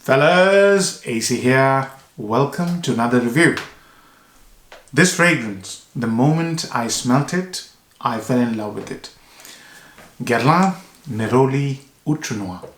Fellas, AC here. Welcome to another review. This fragrance, the moment I smelt it, I fell in love with it. Guerlain Neroli Outrenoir.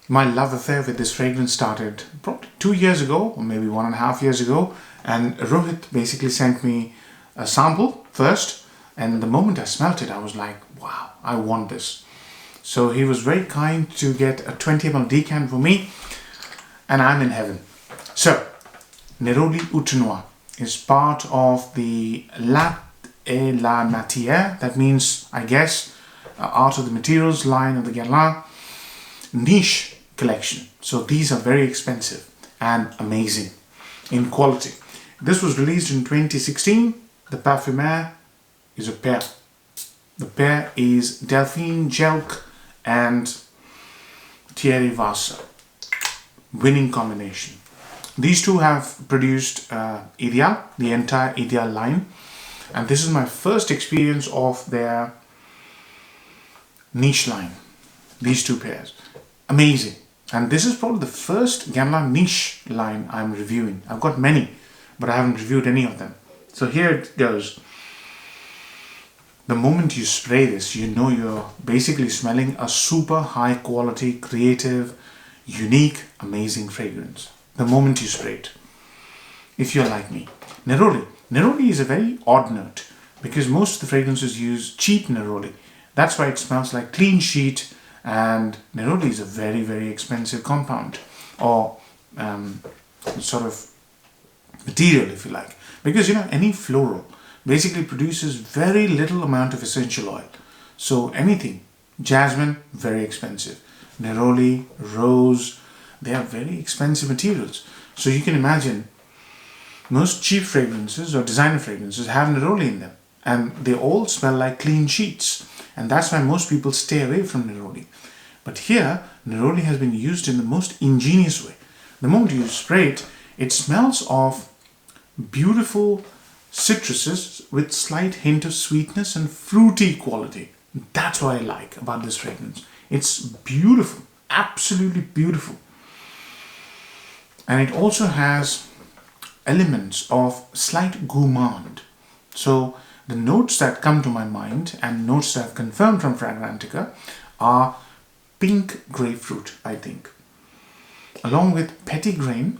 My love affair with this fragrance started probably 2 years ago, or maybe 1.5 years ago, and Rohit basically sent me a sample first, and the moment I smelt it, I was like, wow, I want this. So he was very kind to get a 20 ml decant for me, and I'm in heaven. So, Neroli Outrenoir is part of the L'Art et la Matière, that means, I guess, Art of the Materials line of the Guerlain niche collection. So these are very expensive and amazing in quality. This was released in 2016. The Perfumer is a pair. The pair is Delphine Jelk and Thierry Vassa. Winning combination. These two have produced Ideal, the entire Ideal line, and this is my first experience of their niche line. These two pairs, amazing. And this is probably the first Guerlain niche line I'm reviewing. I've got many, but I haven't reviewed any of them. So here it goes. The moment you spray this, you know you're basically smelling a super high quality, creative, unique, amazing fragrance. The moment you spray it. If you're like me. Neroli. Neroli is a very odd note because most of the fragrances use cheap Neroli. That's why it smells like clean sheet, and Neroli is a very, very expensive compound or sort of material, if you like. Because any floral basically produces very little amount of essential oil. So anything, jasmine, very expensive. Neroli, rose, they are very expensive materials. So you can imagine most cheap fragrances or designer fragrances have Neroli in them, and they all smell like clean sheets, and that's why most people stay away from Neroli. But here, Neroli has been used in the most ingenious way. The moment you spray it, it smells of beautiful citruses with slight hint of sweetness and fruity quality. That's what I like about this fragrance. It's beautiful, absolutely beautiful. And it also has elements of slight gourmand. So the notes that come to my mind and notes that I've confirmed from Fragrantica are pink grapefruit, I think, along with petitgrain,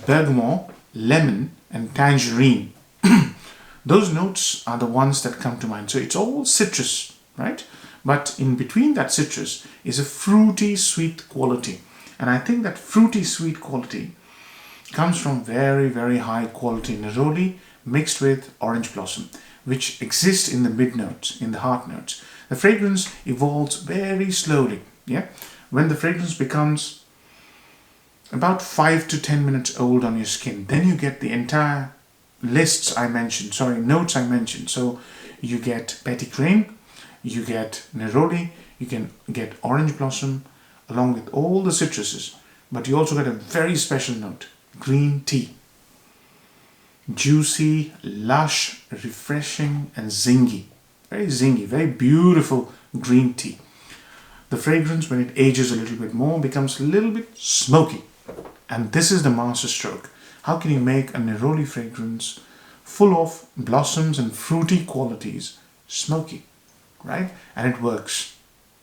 bergamot, lemon, and tangerine. Those notes are the ones that come to mind. So it's all citrus, right? But in between that citrus is a fruity sweet quality. And I think that fruity sweet quality comes from very, very high quality Neroli mixed with orange blossom, which exists in the mid notes, in the heart notes. The fragrance evolves very slowly. Yeah, when the fragrance becomes about 5 to 10 minutes old on your skin, then you get the entire notes I mentioned. So you get petitgrain, you get Neroli, you can get orange blossom along with all the citruses, but you also get a very special note, green tea. Juicy, lush, refreshing, and zingy. Very zingy, very beautiful green tea. The fragrance, when it ages a little bit more, becomes a little bit smoky. And this is the master stroke. How can you make a Neroli fragrance full of blossoms and fruity qualities smoky, right? And it works,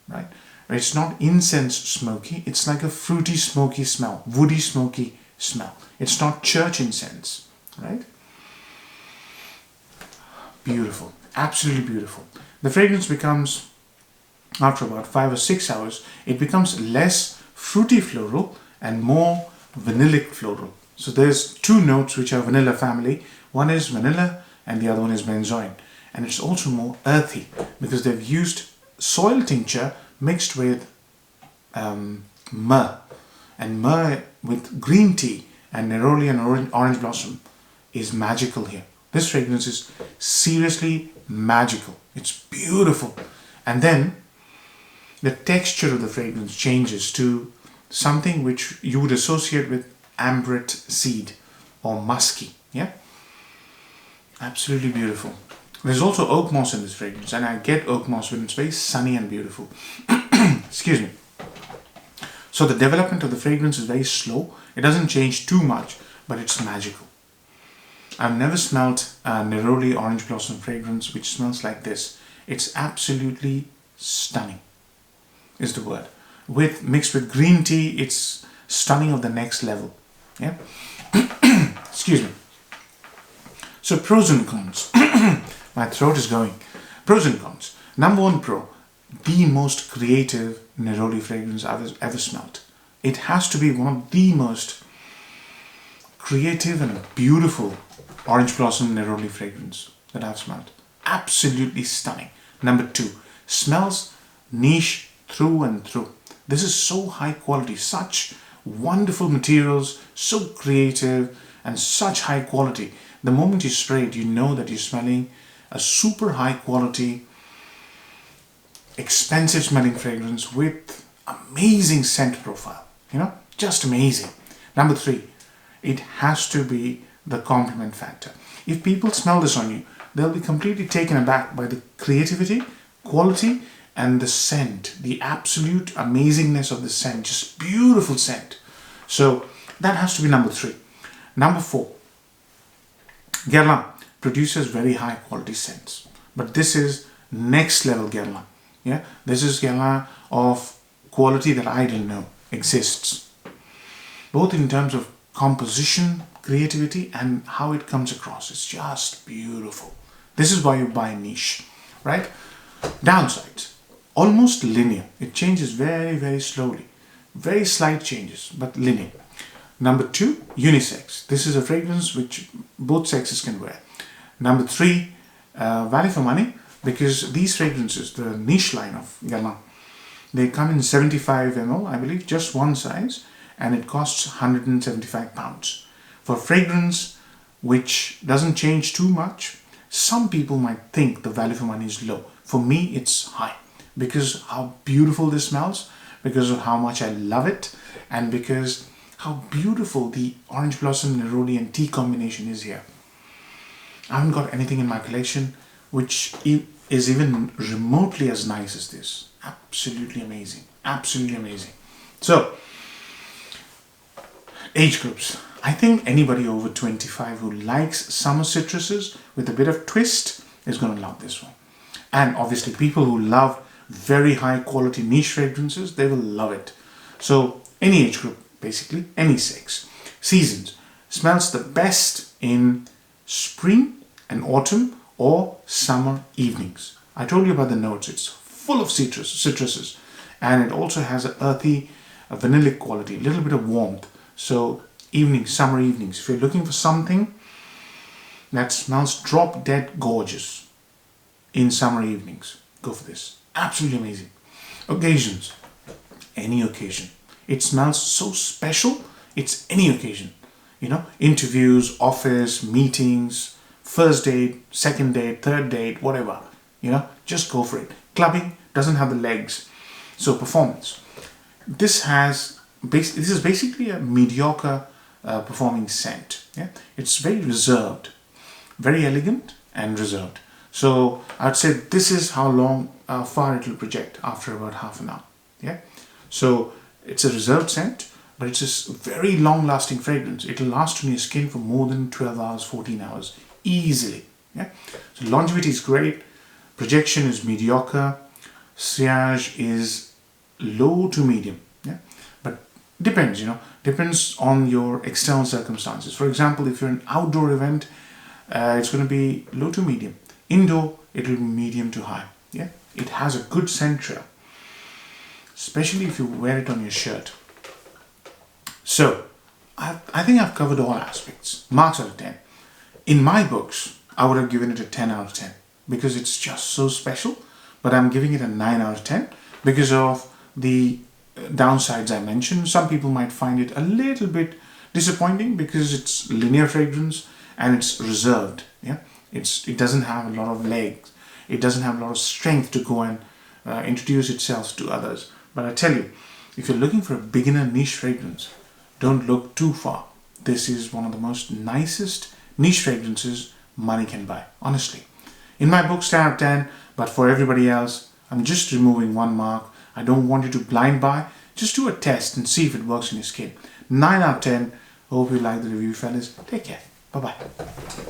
right? It's not incense smoky, it's like a fruity smoky smell, woody smoky smell. It's not church incense, right? Beautiful, absolutely beautiful. The fragrance becomes, after about 5 or 6 hours, it becomes less fruity floral and more vanillic floral. So there's two notes which are vanilla family. One is vanilla and the other one is benzoin. And it's also more earthy because they've used soil tincture mixed with myrrh. And myrrh with green tea and Neroli and orange blossom is magical here. This fragrance is seriously magical. It's beautiful. And then the texture of the fragrance changes to something which you would associate with ambrette seed or musky. Yeah, absolutely beautiful. There's also oak moss in this fragrance, and I get oak moss when it's very sunny and beautiful. Excuse me. So the development of the fragrance is very slow. It doesn't change too much, but it's magical. I've never smelled a Neroli Orange Blossom fragrance which smells like this. It's absolutely stunning, is the word. Mixed with green tea, it's stunning of the next level. Yeah. Excuse me. So pros and cons. My throat is going. Pros and cons. Number one pro, the most creative Neroli fragrance I've ever smelled. It has to be one of the most creative and beautiful Orange Blossom Neroli fragrance that I've smelled. Absolutely stunning. Number two, smells niche through and through. This is so high quality, such wonderful materials, so creative and such high quality. The moment you spray it, you know that you're smelling a super high quality, expensive smelling fragrance with amazing scent profile. Just amazing. Number three, it has to be the compliment factor. If people smell this on you, they'll be completely taken aback by the creativity, quality, and the scent, the absolute amazingness of the scent, just beautiful scent. So that has to be number three. Number four, Guerlain produces very high quality scents, but this is next level Guerlain. Yeah, this is Guerlain of quality that I didn't know exists, both in terms of composition, creativity, and how it comes across. It's just beautiful. This is why you buy niche, right? Downsides, almost linear. It changes very, very slowly. Very slight changes, but linear. Number two, unisex. This is a fragrance which both sexes can wear. Number three, value for money, because these fragrances, the niche line of Guerlain, they come in 75 ml, I believe, just one size, and it costs £175. For fragrance which doesn't change too much, some people might think the value for money is low. For me, it's high because how beautiful this smells, because of how much I love it, and because how beautiful the Orange Blossom Neroli and tea combination is here. I haven't got anything in my collection which is even remotely as nice as this. Absolutely amazing. Absolutely amazing. So, age groups. I think anybody over 25 who likes summer citruses with a bit of twist is going to love this one. And obviously people who love very high quality niche fragrances, they will love it. So any age group, basically, any sex. Seasons. Smells the best in spring and autumn or summer evenings. I told you about the notes. It's full of citruses, and it also has an earthy, a vanillic quality, a little bit of warmth. So evenings, summer evenings, if you're looking for something that smells drop dead gorgeous in summer evenings, go for this. Absolutely amazing. Occasions. Any occasion. It smells so special. It's any occasion. Interviews, office, meetings, first date, second date, third date, whatever. Just go for it. Clubbing doesn't have the legs. So performance. This is basically a mediocre performing scent. Yeah, it's very reserved, very elegant and reserved. So I'd say this is how far it will project after about half an hour. Yeah, so it's a reserved scent, but it's a very long-lasting fragrance. It'll last on your skin for more than 12 hours, 14 hours easily. Yeah, so longevity is great. Projection is mediocre. Sillage is low to medium. Yeah, but depends. Depends on your external circumstances. For example, if you're an outdoor event, it's going to be low to medium. Indoor, it will be medium to high. Yeah, it has a good scent trail, especially if you wear it on your shirt. So, I think I've covered all aspects. Marks out of 10. In my books, I would have given it a 10 out of 10 because it's just so special. But I'm giving it a 9 out of 10 because of the downsides I mentioned. Some people might find it a little bit disappointing because it's linear fragrance and it's reserved. Yeah, it doesn't have a lot of legs. It doesn't have a lot of strength to go and introduce itself to others. But I tell you, if you're looking for a beginner niche fragrance, don't look too far. This is one of the most nicest niche fragrances money can buy, honestly. In my book, 10 out of 10, but for everybody else, I'm just removing one mark. I don't want you to blind buy Just do a test and see if it works on your skin. 9 out of 10. Hope you like the review, fellas. Take care. Bye-bye.